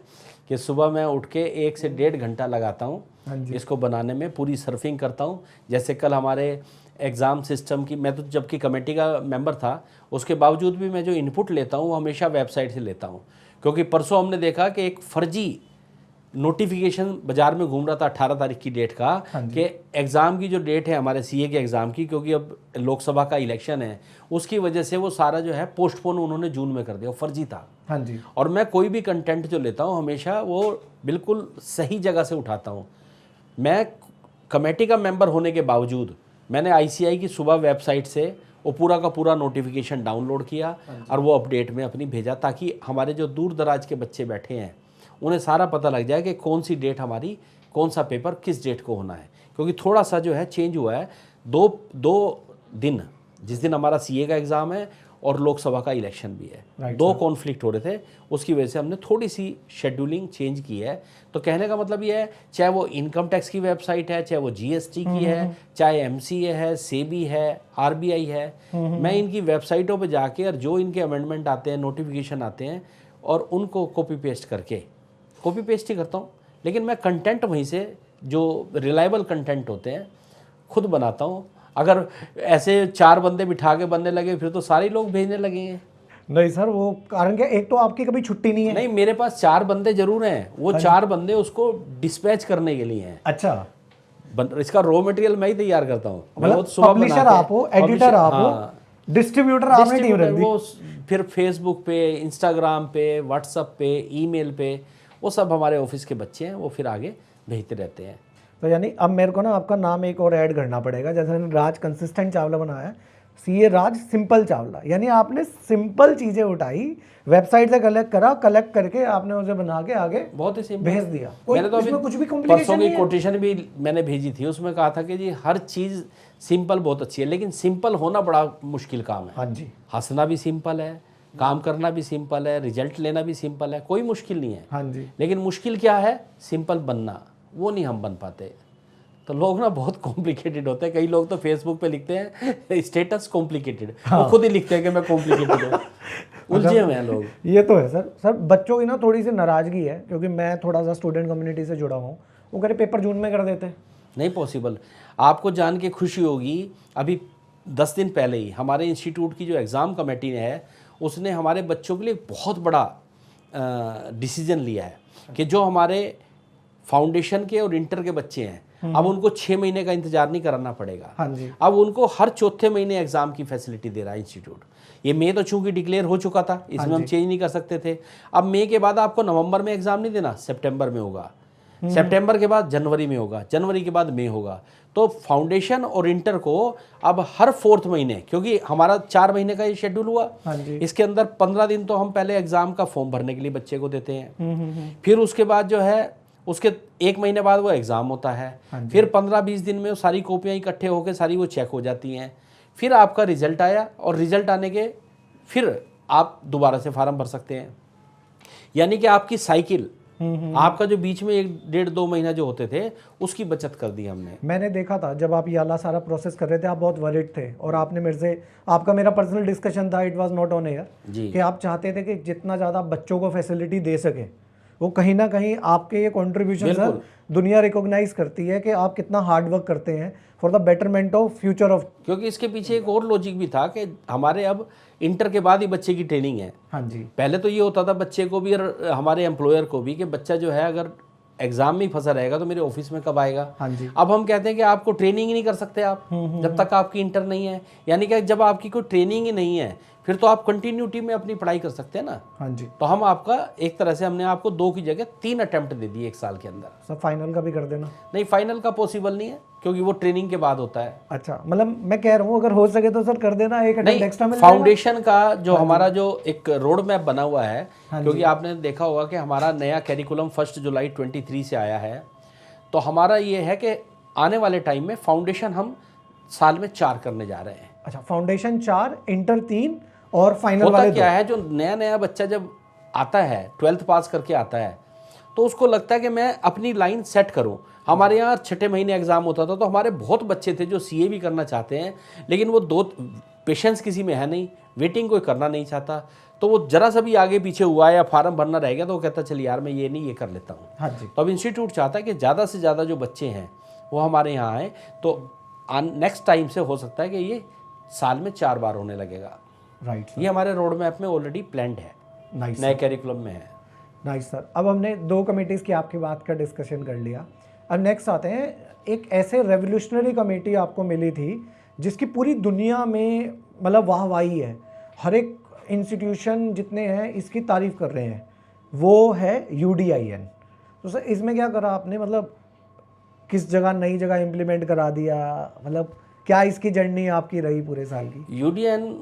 कि सुबह मैं उठ के 1 से 1.5 घंटा लगाता हूँ इसको बनाने में, पूरी सर्फिंग करता हूँ। जैसे कल हमारे एग्ज़ाम सिस्टम की, मैं तो जबकि कमेटी का मेंबर था, उसके बावजूद भी मैं जो इनपुट लेता हूँ वो हमेशा वेबसाइट से लेता हूँ। क्योंकि परसों हमने देखा कि एक फर्जी नोटिफिकेशन बाजार में घूम रहा था 18 तारीख की डेट का, कि एग्ज़ाम की जो डेट है हमारे CA के एग्ज़ाम की, क्योंकि अब लोकसभा का इलेक्शन है, उसकी वजह से वो सारा जो है पोस्टपोन उन्होंने जून में कर दिया, फर्जी था। हाँ जी। और मैं कोई भी कंटेंट जो लेता हूँ हमेशा वो बिल्कुल सही जगह से उठाता हूँ। मैं कमेटी का मेंबर होने के बावजूद मैंने ICI की सुबह वेबसाइट से वो पूरा का पूरा नोटिफिकेशन डाउनलोड किया और वो अपडेट में अपनी भेजा, ताकि हमारे जो दूर दराज के बच्चे बैठे हैं उन्हें सारा पता लग जाए कि कौन सी डेट हमारी, कौन सा पेपर किस डेट को होना है। क्योंकि थोड़ा सा जो है चेंज हुआ है, दो दिन, जिस दिन हमारा सीए का एग्ज़ाम है और लोकसभा का इलेक्शन भी है, दो कॉन्फ्लिक्ट हो रहे थे, उसकी वजह से हमने थोड़ी सी शेड्यूलिंग चेंज की है। तो कहने का मतलब ये है, चाहे वो इनकम टैक्स की वेबसाइट है, चाहे वो जीएसटी की है, चाहे एमसीए है, सेबी है, आरबीआई है, मैं इनकी वेबसाइटों पे जाके और जो इनके अमेंडमेंट आते हैं, नोटिफिकेशन आते हैं, और उनको कॉपी पेस्ट ही करता हूँ। लेकिन मैं कंटेंट वहीं से जो रिलायबल कंटेंट होते हैं खुद बनाता हूँ। अगर ऐसे 4 बंदे बिठा के बनने लगे फिर तो सारे लोग भेजने लगेंगे। नहीं सर, वो कारण क्या, एक तो आपकी कभी छुट्टी नहीं है। नहीं, मेरे पास 4 बंदे जरूर हैं, वो 4 बंदे उसको डिस्पैच करने के लिए हैं। अच्छा, इसका रॉ मटेरियल मैं ही तैयार करता हूँ। मतलब पब्लिशर आप हो, एडिटर आप हो, डिस्ट्रीब्यूटर आपने टीम रख दी। वो फिर फेसबुक पे, इंस्टाग्राम पे, व्हाट्सएप पे, ईमेल पे, वो सब हमारे ऑफिस के बच्चे हैं, वो फिर आगे भेजते रहते हैं। तो यानी अब मेरे को ना आपका नाम एक और ऐड करना पड़ेगा। जैसे मैंने राज कंसिस्टेंट चावला बनाया है, सीए राज सिंपल चावला, यानी आपने सिंपल चीज़ें उठाई, वेबसाइट से कलेक्ट करके आपने उसे बना के आगे बहुत ही सिंपल भेज दिया। मैंने तो इसमें कुछ भी कॉम्प्लिकेशन नहीं है। कोटेशन भी मैंने भेजी थी, उसमें कहा था कि जी हर चीज़ सिंपल बहुत अच्छी है, लेकिन सिंपल होना बड़ा मुश्किल काम है। हाँ जी, हंसना भी सिंपल है, काम करना भी सिंपल है, रिजल्ट लेना भी सिंपल है, कोई मुश्किल नहीं है। हाँ जी, लेकिन मुश्किल क्या है, सिंपल बनना, वो नहीं हम बन पाते। तो लोग ना बहुत कॉम्प्लिकेटेड होते हैं। कई लोग तो फेसबुक पे लिखते हैं स्टेटस कॉम्प्लिकेटेड, वो खुद ही लिखते हैं कि मैं कॉम्प्लिकेटेड हूँ। उलझे हुए हैं लोग। ये तो है सर बच्चों की ना थोड़ी सी नाराज़गी है, क्योंकि मैं थोड़ा सा स्टूडेंट कम्युनिटी से जुड़ा हूँ। वो कह रहे पेपर जून में कर देते हैं। नहीं पॉसिबल। आपको जान के खुशी होगी, अभी 10 दिन पहले ही हमारे इंस्टीट्यूट की जो एग्ज़ाम कमेटी है, उसने हमारे बच्चों के लिए बहुत बड़ा डिसीजन लिया है कि जो हमारे फाउंडेशन के और इंटर के बच्चे हैं, अब उनको 6 महीने का इंतजार नहीं कराना पड़ेगा। हाँ जी, अब उनको हर चौथे महीने एग्जाम की फैसिलिटी दे रहा है इंस्टीट्यूट। ये मई तो चूंकि डिक्लेयर हो चुका था, इसमें हम चेंज नहीं कर सकते थे। अब मई के बाद आपको नवंबर में एग्जाम नहीं देना, सितंबर में होगा, सितंबर के बाद जनवरी में होगा, जनवरी के बाद मई होगा। तो फाउंडेशन और इंटर को अब हर 4th महीने, क्योंकि हमारा 4 महीने का ये शेड्यूल हुआ, हाँ जी, इसके अंदर 15 दिन तो हम पहले एग्जाम का फॉर्म भरने के लिए बच्चे को देते हैं। फिर उसके बाद जो है, उसके 1 महीने बाद वो एग्ज़ाम होता है। फिर 15-20 दिन में वो सारी कॉपियाँ इकट्ठे होकर सारी वो चेक हो जाती हैं। फिर आपका रिजल्ट आया, और रिजल्ट आने के फिर आप दोबारा से फार्म भर सकते हैं। यानी कि आपकी साइकिल, आपका जो बीच में 1-1.5-2 महीना जो होते थे, उसकी बचत कर दी हमने। मैंने देखा था जब आप ये वाला सारा प्रोसेस कर रहे थे, आप बहुत वरीड थे, और आपने मेरे से, आपका मेरा पर्सनल डिस्कशन था, it was not on air, कि आप चाहते थे कि जितना ज़्यादा बच्चों को फैसिलिटी दे सके, वो कहीं ना कहीं आपके ये कंट्रीब्यूशन सर दुनिया रिकॉग्नाइज करती है कि आप कितना हार्ड वर्क करते हैं for the betterment of future of. क्योंकि इसके पीछे एक और लॉजिक भी था कि हमारे अब इंटर के बाद ही बच्चे की ट्रेनिंग है। हाँ जी, पहले तो ये होता था बच्चे को भी और हमारे एम्प्लॉयर को भी कि बच्चा जो है अगर एग्जाम में फंसा रहेगा तो मेरे ऑफिस में कब आएगा। हाँ जी, अब हम कहते हैं कि आपको ट्रेनिंग ही नहीं कर सकते आप जब तक आपकी इंटर नहीं है। यानी कि जब आपकी कोई ट्रेनिंग ही नहीं है, फिर तो आप कंटिन्यूटी में अपनी पढ़ाई कर सकते हैं ना। हाँ जी, तो हम आपका एक तरह से हमने आपको 2 की जगह 3 अटेम्प्ट दे दिए 1 साल के अंदर। सर फाइनल का भी कर देना। नहीं, फाइनल का पॉसिबल नहीं है, क्योंकि वो ट्रेनिंग के बाद होता है। अच्छा, मतलब मैं कह रहा हूँ अगर हो सके तो सर कर देना, एक अटेम्प्ट एक्स्ट्रा मिल जाएगा। फाउंडेशन का जो हमारा जो एक रोड मैप बना हुआ है, क्योंकि आपने देखा होगा कि हमारा नया कैरिकुलम 1 जुलाई 23 से आया है। तो हमारा ये है कि आने वाले टाइम में फाउंडेशन हम साल में 4 करने जा रहे हैं। अच्छा, फाउंडेशन 4, इंटर 3 और फाइनल होता वाले क्या है, जो नया बच्चा जब आता है, 12th पास करके आता है, तो उसको लगता है कि मैं अपनी लाइन सेट करूं। हमारे यहाँ 6 महीने एग्जाम होता था, तो हमारे बहुत बच्चे थे जो सीए भी करना चाहते हैं, लेकिन वो 2 पेशेंस किसी में है नहीं, वेटिंग कोई करना नहीं चाहता। तो वो जरा सा भी आगे पीछे हुआ या फार्म भरना रह गया तो वो कहता चल यार मैं ये नहीं, ये कर लेता हूँ। हाँ जी, तो अब इंस्टीट्यूट चाहता है कि ज़्यादा से ज़्यादा जो बच्चे हैं वो हमारे यहाँ आए, तो नेक्स्ट टाइम से हो सकता है कि ये साल में 4 बार होने लगेगा। राइट, ये हमारे रोड मैप में ऑलरेडी प्लान्ड है, नाइस, नए कैरिकुलम में है। Nice sir. अब हमने 2 कमेटीज़ की आपकी बात का डिस्कशन कर लिया। अब नेक्स्ट आते हैं, एक ऐसे रेवोल्यूशनरी कमेटी आपको मिली थी जिसकी पूरी दुनिया में मतलब वाहवाही है, हर एक इंस्टीट्यूशन जितने हैं इसकी तारीफ कर रहे हैं, वो है UDIN। तो सर इसमें क्या करा आपने, मतलब किस जगह नई जगह इम्प्लीमेंट करा दिया, मतलब क्या इसकी जर्नी आपकी रही पूरे साल की? UDN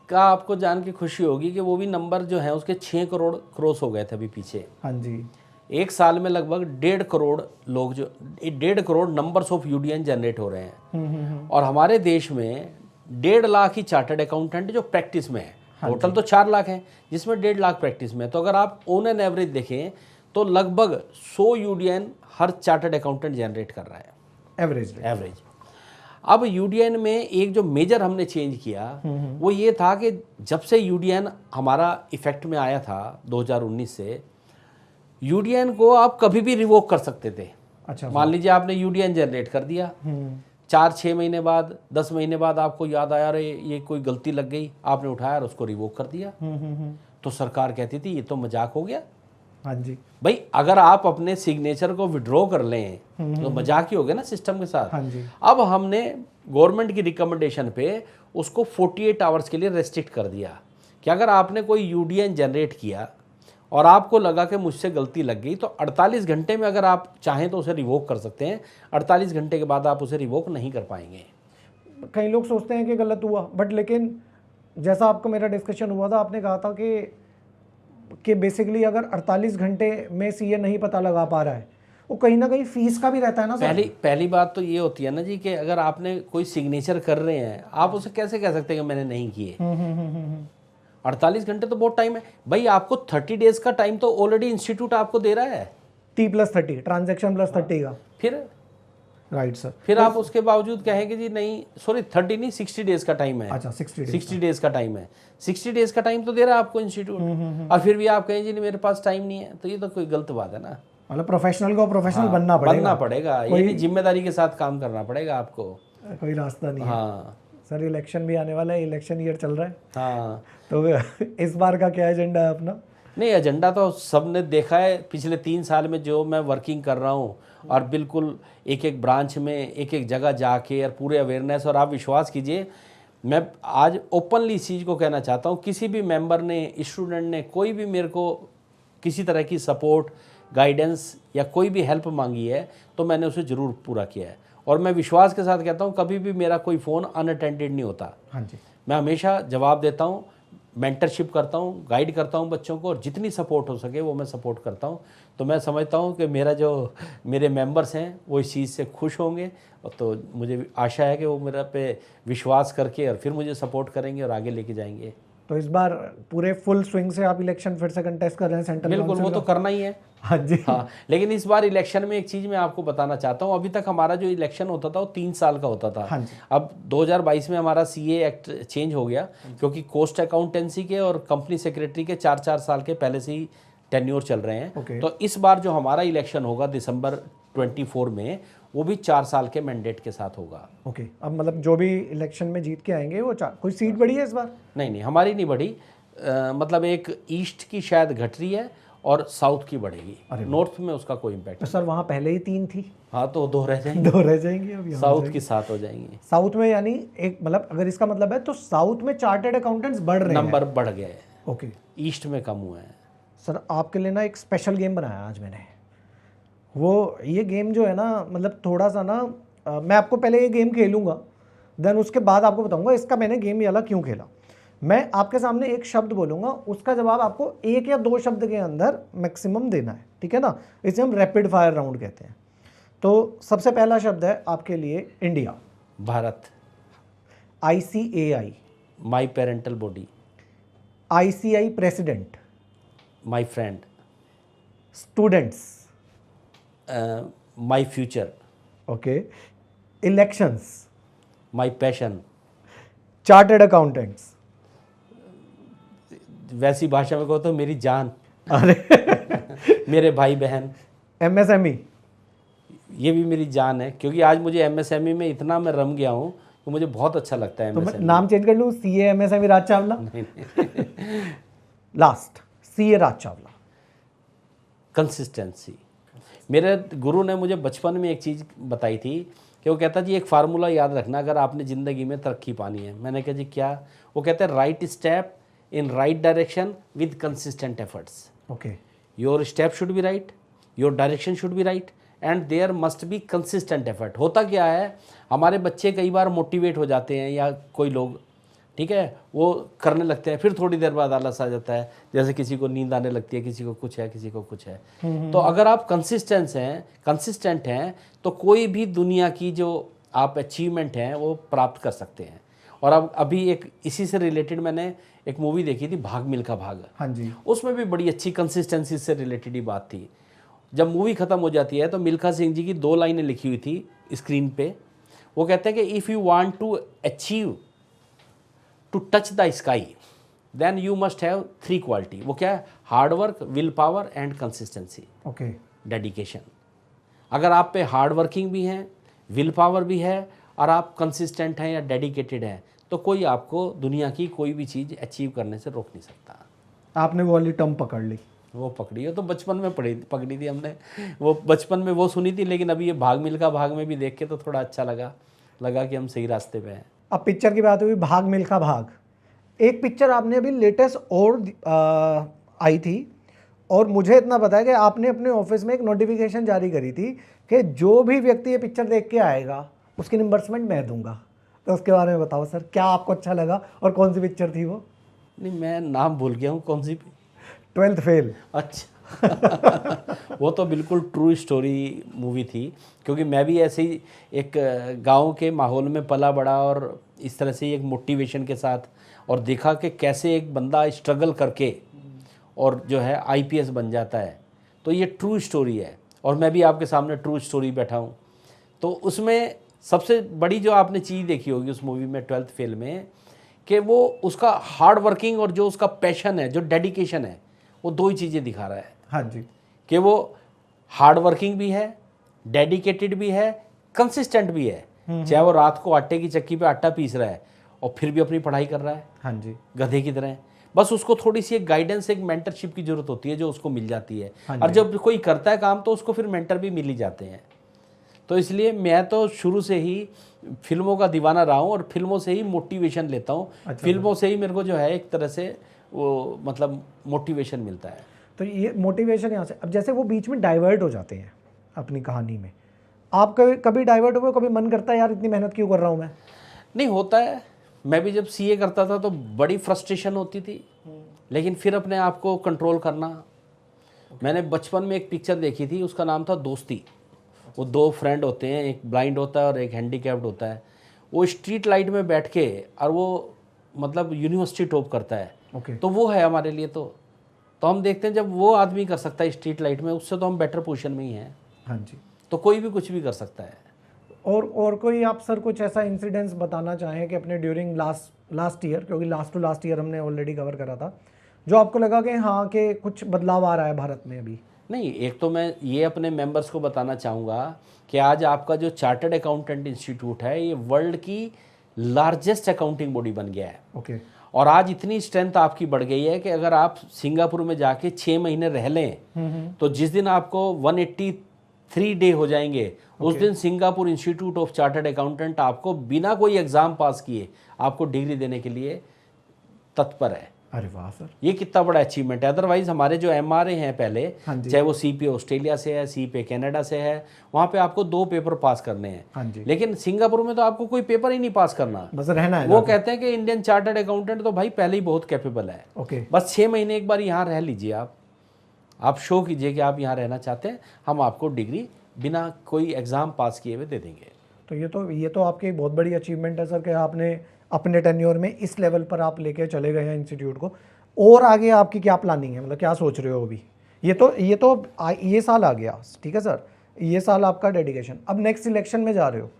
का आपको जान के खुशी होगी कि वो भी नंबर जो है उसके 6 करोड़ क्रॉस हो गए थे अभी पीछे। हाँ जी, एक साल में लगभग 1.5 करोड़ लोग जो 1.5 करोड़ नंबर्स ऑफ यूडीएन जनरेट हो रहे हैं। और हमारे देश में 1.5 लाख ही चार्टर्ड अकाउंटेंट जो प्रैक्टिस में है। टोटल तो 4 लाख हैं, जिसमें 1.5 लाख प्रैक्टिस में है। तो अगर आप ऑन एन एवरेज देखें तो लगभग 100 यूडीएन हर चार्टर्ड अकाउंटेंट जनरेट कर रहा है एवरेज। अब यूडीएन में एक जो मेजर हमने चेंज किया वो ये था कि जब से यूडीएन हमारा इफेक्ट में आया था 2019 से, यूडीएन को आप कभी भी रिवोक कर सकते थे। अच्छा, मान लीजिए आपने यूडीएन जनरेट कर दिया, 4-6 महीने बाद 10 महीने बाद आपको याद आया रे ये कोई गलती लग गई, आपने उठाया और उसको रिवोक कर दिया। तो सरकार कहती थी ये तो मजाक हो गया। हाँ जी भाई अगर आप अपने सिग्नेचर को विड्रॉ कर लें तो मजाक ही हो गया ना सिस्टम के साथ। हाँ जी। अब हमने गवर्नमेंट की रिकमेंडेशन पे उसको 48 आवर्स के लिए रेस्ट्रिक्ट कर दिया कि अगर आपने कोई यूडीएन जनरेट किया और आपको लगा कि मुझसे गलती लग गई तो 48 घंटे में अगर आप चाहें तो उसे रिवोक कर सकते हैं। 48 घंटे के बाद आप उसे रिवोक नहीं कर पाएंगे। कई लोग सोचते हैं कि गलत हुआ, बट लेकिन जैसा आपका मेरा डिस्कशन हुआ था, आपने कहा था कि बेसिकली अगर 48 घंटे में सीए नहीं पता लगा पा रहा है, वो कहीं ना कहीं फीस का भी रहता है ना सर। पहली बात तो ये होती है ना जी कि अगर आपने कोई सिग्नेचर कर रहे हैं, आप उसे कैसे कह सकते हैं कि मैंने नहीं किए। 48 घंटे तो बहुत टाइम है भाई। आपको 30 डेज का टाइम तो ऑलरेडी इंस्टीट्यूट आपको दे रहा है, T+30 ट्रांजैक्शन प्लस 30 का। फिर राइट सर। फिर आप उसके बावजूद कहेंगे जी नहीं, सॉरी 30 नहीं 60 डेज का टाइम है। अच्छा 60 डेज का टाइम है। 60 डेज का टाइम तो दे रहा है आपको इंस्टीट्यूट, और फिर भी आप कहें जी नहीं मेरे पास टाइम नहीं है, तो ये तो कोई गलत बात है ना। मतलब प्रोफेशनल को प्रोफेशनल बनना पड़ेगा। ये नहीं, जिम्मेदारी के साथ काम करना पड़ेगा आपको, कोई रास्ता नहीं है। हाँ सर इलेक्शन भी आने वाला है, इलेक्शन ईयर चल रहा है। हाँ तो इस बार का क्या एजेंडा है अपना? नहीं, एजेंडा तो सबने देखा है पिछले 3 साल में जो मैं वर्किंग कर रहा हूँ, और बिल्कुल एक एक ब्रांच में एक एक जगह जाके और पूरे अवेयरनेस। और आप विश्वास कीजिए, मैं आज ओपनली इस चीज़ को कहना चाहता हूँ, किसी भी मेंबर ने, स्टूडेंट ने, कोई भी मेरे को किसी तरह की सपोर्ट, गाइडेंस या कोई भी हेल्प मांगी है तो मैंने उसे ज़रूर पूरा किया है। और मैं विश्वास के साथ कहता हूँ कभी भी मेरा कोई फ़ोन अनअटेंडेड नहीं होता। हाँ जी। मैं हमेशा जवाब देता हूँ, मेंटरशिप करता हूँ, गाइड करता हूँ बच्चों को, और जितनी सपोर्ट हो सके वो मैं सपोर्ट करता हूँ। तो मैं समझता हूँ कि मेरे मेंबर्स हैं वो इस चीज़ से खुश होंगे, और तो मुझे आशा है कि वो मेरा पे विश्वास करके और फिर मुझे सपोर्ट करेंगे और आगे लेके जाएंगे। तो इस बार पूरे फुल स्विंग से आप इलेक्शन फिर से कंटेस्ट कर रहे हैं सेंट्रल? बिल्कुल, वो तो करना ही है। हाँ जी। हाँ, लेकिन इस बार इलेक्शन में एक चीज़ मैं आपको बताना चाहता हूँ। अभी तक हमारा जो इलेक्शन होता था वो 3 साल का होता था। हाँ जी। अब 2022 में हमारा सीए एक्ट चेंज हो गया, क्योंकि कोस्ट अकाउंटेंसी के और कंपनी सेक्रेटरी के 4-4 साल के पहले से ही टेन्योर चल रहे हैं। तो इस बार जो हमारा इलेक्शन होगा दिसंबर 24 में, वो भी 4 साल के मैंडेट के साथ होगा। ओके। अब मतलब जो भी इलेक्शन में जीत के आएंगे वो कोई सीट बढ़ी है इस बार? नहीं, हमारी नहीं बढ़ी। मतलब एक ईस्ट की शायद घट रही है और साउथ की बढ़ेगी, नॉर्थ में उसका कोई इम्पैक्ट। तो सर वहाँ पहले ही 3 थी। हाँ, तो 2 रह जाएंगी। 2 रह जाएंगी, अब साउथ की 7 हो जाएंगी। साउथ में यानी एक, मतलब अगर इसका मतलब है तो साउथ में चार्टर्ड अकाउंटेंट्स बढ़ रहे हैं, नंबर बढ़ गए। ओके। ईस्ट में कम हुए हैं। सर आपके लिए ना एक स्पेशल गेम बनाया आज मैंने। वो ये गेम जो है ना, मतलब थोड़ा सा ना मैं आपको पहले ये गेम खेलूंगा, देन उसके बाद आपको बताऊंगा इसका मैंने गेम ये वाला क्यों खेला। मैं आपके सामने एक शब्द बोलूंगा, उसका जवाब आपको 1 या 2 शब्द के अंदर मैक्सिमम देना है, ठीक है ना? इसे हम रैपिड फायर राउंड कहते हैं। तो सबसे पहला शब्द है आपके लिए India. Bharat. ICAI। My parental body. ICI president. My friend. Students. My future. Okay. Elections. My passion. Chartered accountants. वैसी भाषा में कहो तो मेरी जान। अरे मेरे भाई बहन। MSME। ये भी मेरी जान है, क्योंकि आज मुझे MSME में इतना मैं रम गया हूँ तो मुझे बहुत अच्छा लगता है। तो मैं नाम चेंज कर लूँ, CA MSME राज चावला। लास्ट CA राज चावला। कंसिस्टेंसी। मेरे गुरु ने मुझे बचपन में एक चीज़ बताई थी कि वो कहता जी एक फार्मूला याद रखना अगर आपने ज़िंदगी में तरक्की पानी है। मैंने कहा जी क्या? वो कहते हैं right step in right direction with consistent efforts. Okay. Your step should be right, your direction should be right, and there must be consistent effort. होता क्या है, हमारे बच्चे कई बार मोटिवेट हो जाते हैं या कोई लोग, ठीक है, वो करने लगते हैं, फिर थोड़ी देर बाद आलस आ जाता है, जैसे किसी को नींद आने लगती है, किसी को कुछ है, किसी को कुछ है। तो अगर आप कंसिस्टेंट हैं तो कोई भी दुनिया की जो आप अचीवमेंट हैं वो प्राप्त कर सकते हैं। और अब अभी एक इसी से रिलेटेड मैंने एक मूवी देखी थी, भाग मिल्खा भाग। हाँ जी। उसमें भी बड़ी अच्छी कंसिस्टेंसी से रिलेटेड ही बात थी। जब मूवी ख़त्म हो जाती है तो मिल्खा सिंह जी की 2 लाइनें लिखी हुई थी स्क्रीन पे। वो कहते हैं कि if you want to achieve to touch the sky then you must have 3 quality. वो क्या है? Hard work, will power and consistency, okay. Dedication. अगर आप पे हार्ड वर्किंग भी हैं, विल पावर भी है और आप कंसिस्टेंट हैं या डेडिकेटेड हैं तो कोई आपको दुनिया की कोई भी चीज़ अचीव करने से रोक नहीं सकता। आपने वो वाली टर्म पकड़ ली। वो पकड़ी है तो बचपन में पकड़ी थी हमने, वो बचपन में वो सुनी थी, लेकिन अभी ये भाग मिल्खा भाग में भी देख के तो थोड़ा अच्छा लगा कि हम सही रास्ते पे हैं। अब पिक्चर की बात हुई, भाग मिल्खा भाग। एक पिक्चर आपने अभी लेटेस्ट और आई थी, और मुझे इतना पता है कि आपने अपने ऑफिस में एक नोटिफिकेशन जारी करी थी कि जो भी व्यक्ति ये पिक्चर देख के आएगा उसकी रिम्बर्समेंट मैं दूंगा। तो उसके बारे में बताओ सर, क्या आपको अच्छा लगा और कौन सी पिक्चर थी वो? नहीं, मैं नाम भूल गया हूँ, कौन सी? 12th fail. अच्छा। वो तो बिल्कुल ट्रू स्टोरी मूवी थी, क्योंकि मैं भी ऐसे ही एक गांव के माहौल में पला बड़ा और इस तरह से एक मोटिवेशन के साथ, और देखा कि कैसे एक बंदा स्ट्रगल करके और जो है आईपीएस बन जाता है। तो ये ट्रू स्टोरी है और मैं भी आपके सामने ट्रू स्टोरी बैठा हूँ। तो उसमें सबसे बड़ी जो आपने चीज़ देखी होगी उस मूवी में 12th फेल में, कि वो उसका हार्ड वर्किंग और जो उसका पैशन है, जो डेडिकेशन है, वो 2 ही चीज़ें दिखा रहा है। हाँ जी। कि वो हार्ड वर्किंग भी है, डेडिकेटेड भी है, कंसिस्टेंट भी है। चाहे वो रात को आटे की चक्की पे आटा पीस रहा है और फिर भी अपनी पढ़ाई कर रहा है, हाँ जी, गधे की तरह। बस उसको थोड़ी सी एक गाइडेंस, एक मेंटरशिप की जरूरत होती है जो उसको मिल जाती है। हाँ और जी। जब कोई करता है काम तो उसको फिर मेंटर भी मिल ही जाते हैं। तो इसलिए मैं तो शुरू से ही फिल्मों का दीवाना रहा हूँ और फिल्मों से ही मोटिवेशन लेता हूँ। अच्छा। फिल्मों से ही मेरे को जो है एक तरह से वो मतलब मोटिवेशन मिलता है। तो ये मोटिवेशन यहाँ से, अब जैसे वो बीच में डाइवर्ट हो जाते हैं अपनी कहानी में, आप कभी डाइवर्ट हुए? कभी मन करता है यार इतनी मेहनत क्यों कर रहा हूँ मैं? नहीं, होता है। मैं भी जब सीए करता था तो बड़ी फ्रस्ट्रेशन होती थी, लेकिन फिर अपने आप को कंट्रोल करना। मैंने बचपन में एक पिक्चर देखी थी, उसका नाम था दोस्ती। वो 2 फ्रेंड होते हैं, एक ब्लाइंड होता है और एक हैंडीकैप्ड होता है। वो स्ट्रीट लाइट में बैठ के और वो मतलब यूनिवर्सिटी टॉप करता है। ओके। तो वो है हमारे लिए। तो हम देखते हैं जब वो आदमी कर सकता है स्ट्रीट लाइट में, उससे तो हम बेटर पोजीशन में ही हैं। हाँ जी। तो कोई भी कुछ भी कर सकता है। और कोई आप सर कुछ ऐसा इंसिडेंस बताना चाहें कि अपने ड्यूरिंग लास्ट ईयर, क्योंकि लास्ट टू लास्ट ईयर हमने ऑलरेडी कवर करा था, जो आपको लगा कि हाँ कि कुछ बदलाव आ रहा है भारत में अभी? नहीं, एक तो मैं ये अपने मेंबर्स को बताना चाहूँगा कि आज आपका जो चार्टर्ड अकाउंटेंट इंस्टीट्यूट है, ये वर्ल्ड की लार्जेस्ट अकाउंटिंग बॉडी बन गया है। ओके। और आज इतनी स्ट्रेंथ आपकी बढ़ गई है कि अगर आप सिंगापुर में जाके 6 महीने रह लें तो जिस दिन आपको 183 डे हो जाएंगे, उस दिन Singapore institute of chartered accountant आपको बिना कोई एग्ज़ाम पास किए आपको डिग्री देने के लिए तत्पर है। अरे वाह सर, ये कितना बड़ा अचीवमेंट है। अदरवाइज हमारे जो एमआरए हैं पहले, हाँ जी, चाहे वो सीपीए ऑस्ट्रेलिया से है, सीपीए कनाडा से है, वहाँ पे आपको 2 पेपर पास करने हैं। हाँ जी, लेकिन सिंगापुर में तो आपको कोई पेपर ही नहीं पास करना, बस रहना है। वो कहते हैं कि इंडियन चार्टर्ड अकाउंटेंट तो भाई पहले ही बहुत कैपेबल है। ओके। बस 6 महीने एक बार यहाँ रह लीजिए, आप शो कीजिए कि आप यहाँ रहना चाहते हैं, हम आपको डिग्री बिना कोई एग्ज़ाम पास किए हुए दे देंगे। तो ये तो आपकी बहुत बड़ी अचीवमेंट है सर कि आपने अपने टेन्योर में इस लेवल पर आप लेके चले गए हैं इंस्टीट्यूट को। और आगे आपकी क्या प्लानिंग है, मतलब क्या सोच रहे हो अभी? ये साल आ गया, ठीक है सर, ये साल आपका डेडिकेशन, अब नेक्स्ट इलेक्शन में जा रहे हो,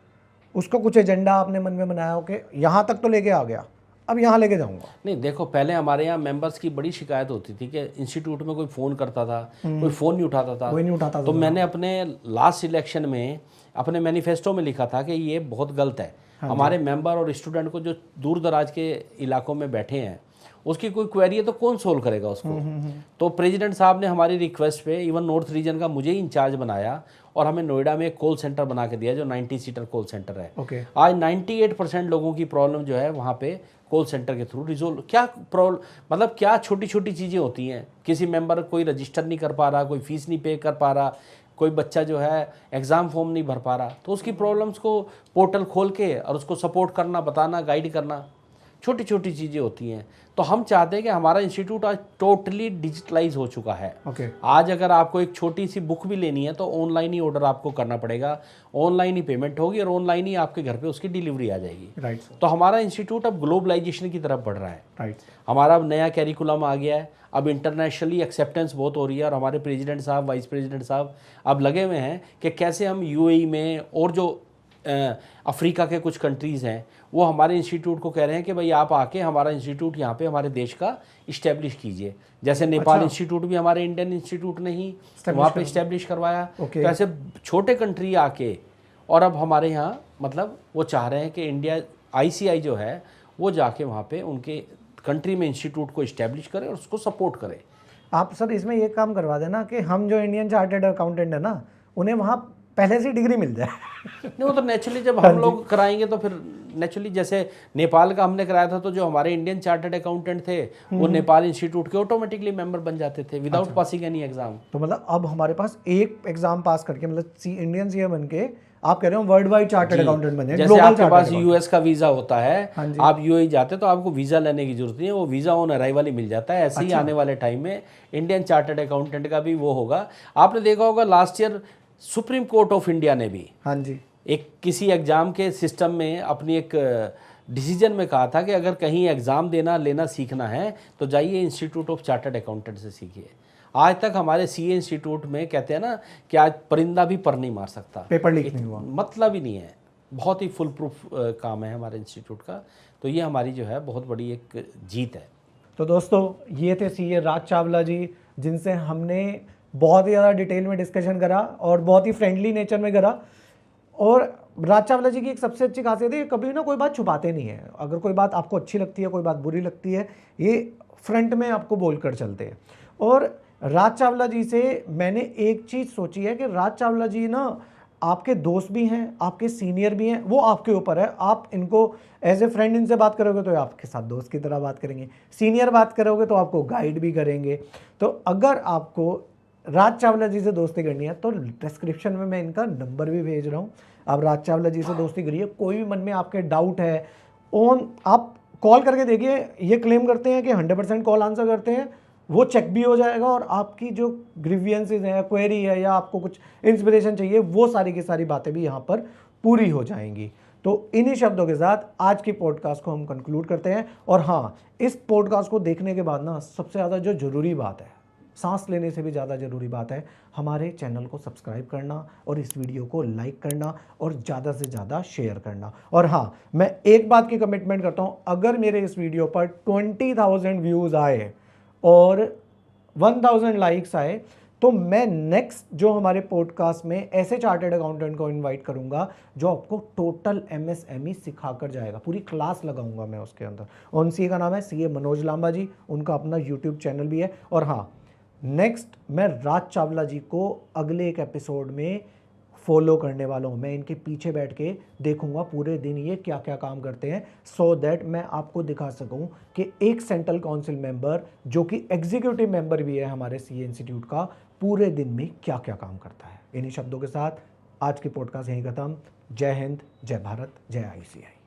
उसका कुछ एजेंडा आपने मन में बनाया हो कि यहाँ तक तो लेके आ गया, अब यहाँ लेके जाऊँगा? नहीं, देखो, पहले हमारे यहाँ मेंबर्स की बड़ी शिकायत होती थी कि इंस्टीट्यूट में कोई फ़ोन करता था, कोई फ़ोन नहीं उठाता था। कोई नहीं उठाता था। तो मैंने अपने लास्ट इलेक्शन में अपने मैनिफेस्टो में लिखा था कि ये बहुत गलत है। हमारे मेंबर और स्टूडेंट को जो दूर दराज के इलाकों में बैठे हैं, उसकी कोई क्वेरी है तो कौन सोल्व करेगा उसको? तो प्रेसिडेंट साहब ने हमारी रिक्वेस्ट पे इवन नॉर्थ रीजन का मुझे ही इंचार्ज बनाया और हमें नोएडा में एक कॉल सेंटर बना के दिया जो 90 सीटर कॉल सेंटर है। ओके। आज 98% लोगों की प्रॉब्लम जो है वहाँ पे कॉल सेंटर के थ्रू रिजोल्व। क्या प्रॉब्लम, मतलब क्या छोटी छोटी चीज़ें होती हैं। किसी मेंबर कोई रजिस्टर नहीं कर पा रहा, कोई फीस नहीं पे कर पा रहा, कोई बच्चा जो है एग्ज़ाम फॉर्म नहीं भर पा रहा, तो उसकी प्रॉब्लम्स को पोर्टल खोल के और उसको सपोर्ट करना, बताना, गाइड करना। छोटी छोटी चीज़ें होती हैं। तो हम चाहते हैं कि हमारा इंस्टीट्यूट आज टोटली डिजिटलाइज हो चुका है। आज अगर आपको एक छोटी सी बुक भी लेनी है तो ऑनलाइन ही ऑर्डर आपको करना पड़ेगा, ऑनलाइन ही पेमेंट होगी और ऑनलाइन ही आपके घर पे उसकी डिलीवरी आ जाएगी। तो हमारा इंस्टीट्यूट अब ग्लोबलाइजेशन की तरफ बढ़ रहा है। हमारा अब नया कैरिकुलम आ गया है, अब इंटरनेशनली एक्सेप्टेंस बहुत हो रही है और हमारे प्रेसिडेंट साहब, वाइस प्रेसिडेंट साहब अब लगे हुए हैं कि कैसे हम यूएई में और जो अफ्रीका के कुछ कंट्रीज़ हैं वो हमारे इंस्टीट्यूट को कह रहे हैं कि भाई आप आके हमारा इंस्टीट्यूट यहाँ पे हमारे देश का इस्टेब्लिश कीजिए। जैसे नेपाल इंस्टीट्यूट भी हमारे इंडियन इंस्टीट्यूट ने ही वहाँ पे इस्टेब्लिश करवाया। तो ऐसे छोटे कंट्री आके और अब हमारे यहाँ मतलब वो चाह रहे हैं कि इंडिया ICI जो है वो जाके वहाँ पे उनके कंट्री में इंस्टीट्यूट को इस्टेब्लिश करे और उसको सपोर्ट करे। आप सर इसमें ये काम करवा देना कि हम जो इंडियन चार्टर्ड अकाउंटेंट है ना उन्हें वहाँ पहले से डिग्री मिल जाए। नहीं, वो तो नेचुरली जब हम लोग कराएंगे तो फिर नेचुरली, जैसे नेपाल का हमने कराया था तो जो हमारे इंडियन चार्टर्ड अकाउंटेंट थे वो नेपाल इंस्टीट्यूट के ऑटोमेटिकली मेंबर बन जाते थे विदाउट पासिंग एनी एग्जाम। तो मतलब अब हमारे पास एक एग्जाम पास करके मतलब इंडियन CA बन के आप कह रहे हो वर्ल्ड वाइड चार्टर्ड अकाउंटेंट बने। जैसे आपके पास US का वीजा होता है, आप UAE जाते तो आपको वीजा लेने की जरूरत नहीं है, वो वीजा ऑन अराइवल ही मिल जाता है। ऐसे ही आने वाले टाइम में इंडियन चार्टर्ड अकाउंटेंट का भी वो होगा। आपने देखा होगा last year supreme court of India ने भी एक किसी एग्जाम के सिस्टम में अपनी एक डिसीजन में कहा था कि अगर कहीं एग्जाम देना लेना सीखना है तो जाइए इंस्टीट्यूट ऑफ चार्टर्ड अकाउंटेंट से सीखिए। आज तक हमारे CA इंस्टीट्यूट में कहते हैं ना कि आज परिंदा भी पर नहीं मार सकता, पेपर लीक नहीं हुआ, मतलब ही नहीं है। बहुत ही फुल प्रूफ काम है हमारे इंस्टीट्यूट का। तो ये हमारी जो है बहुत बड़ी एक जीत है। तो दोस्तों ये थे CA राज चावला जी, जिनसे हमने बहुत ही ज़्यादा डिटेल में डिस्कशन करा और बहुत ही फ्रेंडली नेचर में करा। और राज चावला जी की एक सबसे अच्छी खासियत है, कभी ना कोई बात छुपाते नहीं है। अगर कोई बात आपको अच्छी लगती है, कोई बात बुरी लगती है, ये फ्रंट में आपको बोल कर चलते हैं। और राज चावला जी से मैंने एक चीज़ सोची है कि राज चावला जी ना आपके दोस्त भी हैं, आपके सीनियर भी हैं, वो आपके ऊपर है। आप इनको एज ए फ्रेंड इनसे बात करोगे तो आपके साथ दोस्त की तरह बात करेंगे, सीनियर बात करोगे तो आपको गाइड भी करेंगे। तो अगर आपको राज चावला जी से दोस्ती करनी है तो डिस्क्रिप्शन में मैं इनका नंबर भी भेज रहा हूँ, आप राज चावला जी से दोस्ती करिए। कोई भी मन में आपके डाउट है आप कॉल करके देखिए। ये क्लेम करते हैं कि 100% कॉल आंसर करते हैं, वो चेक भी हो जाएगा और आपकी जो ग्रीवियंसेस हैं, क्वेरी है या आपको कुछ इंस्पिरेशन चाहिए, वो सारी की सारी बातें भी यहाँ पर पूरी हो जाएंगी। तो इन्हीं शब्दों के साथ आज की पॉडकास्ट को हम कंक्लूड करते हैं। और हाँ, इस पॉडकास्ट को देखने के बाद ना सबसे ज़्यादा जो ज़रूरी बात है, सांस लेने से भी ज़्यादा ज़रूरी बात है, हमारे चैनल को सब्सक्राइब करना और इस वीडियो को लाइक करना और ज़्यादा से ज़्यादा शेयर करना। और हाँ, मैं एक बात की कमिटमेंट करता हूँ, अगर मेरे इस वीडियो पर 20,000 व्यूज़ आए और 1000 लाइक्स आए तो मैं नेक्स्ट जो हमारे पॉडकास्ट में ऐसे चार्टर्ड अकाउंटेंट को इनवाइट करूंगा जो आपको टोटल MSME सिखा कर जाएगा, पूरी क्लास लगाऊंगा मैं उसके अंदर। और उनसी का नाम है CA मनोज लांबा जी, उनका अपना YouTube चैनल भी है। और हाँ, नेक्स्ट मैं राज चावला जी को अगले एक एपिसोड में फॉलो करने वाला हूँ। मैं इनके पीछे बैठ के देखूंगा पूरे दिन ये क्या क्या काम करते हैं, सो दैट मैं आपको दिखा सकूं कि एक सेंट्रल काउंसिल मेंबर जो कि एग्जीक्यूटिव मेंबर भी है हमारे CA इंस्टीट्यूट का, पूरे दिन में क्या क्या काम करता है। इन्हीं शब्दों के साथ आज की पॉडकास्ट यहीं खत्म। जय हिंद, जय भारत, जय ICI।